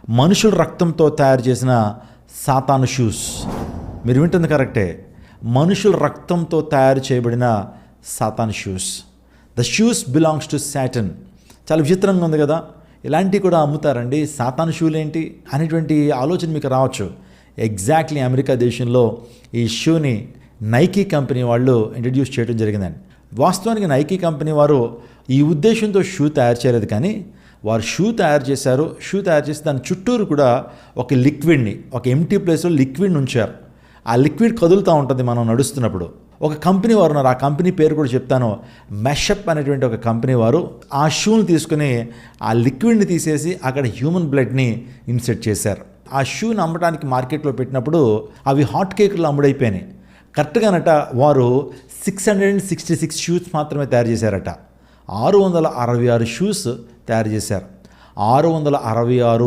మనుషుల రక్తంతో తయారు చేసిన సాతాను షూస్. మీరు వింటుంది కరెక్టే, మనుషుల రక్తంతో తయారు చేయబడిన సాతాను shoes. The shoes belongs to Satan. చాలా విచిత్రంగా ఉంది కదా, ఇలాంటివి కూడా అమ్ముతారండి, సాతాను షూలు ఏంటి అనేటువంటి ఆలోచన మీకు రావచ్చు. ఎగ్జాక్ట్లీ అమెరికా దేశంలో ఈ షూని నైకీ కంపెనీ వాళ్ళు ఇంట్రడ్యూస్ చేయడం జరిగిందండి. వాస్తవానికి నైకీ కంపెనీ వారు ఈ ఉద్దేశంతో షూ తయారు చేయలేదు, కానీ వారు షూ తయారు చేశారు. షూ తయారు చేసి దాని చుట్టూరు కూడా ఒక లిక్విడ్ని, ఒక ఎంటీ ప్లేస్లో లిక్విడ్ని ఉంచారు. ఆ లిక్విడ్ కదులుతూ ఉంటుంది మనం నడుస్తున్నప్పుడు. ఒక కంపెనీ వారు ఉన్నారు, ఆ కంపెనీ పేరు కూడా చెప్తాను, మెషప్ అనేటువంటి ఒక కంపెనీ వారు ఆ షూని తీసుకుని ఆ లిక్విడ్ని తీసేసి అక్కడ హ్యూమన్ బ్లడ్ని ఇన్సెట్ చేశారు. ఆ షూని అమ్మడానికి మార్కెట్లో పెట్టినప్పుడు అవి హాట్ కేకులు అమ్ముడైపోయినాయి. కరెక్ట్గానట వారు 666 షూస్ మాత్రమే తయారు చేశారట. 666 షూస్ తయారు చేశారు. 666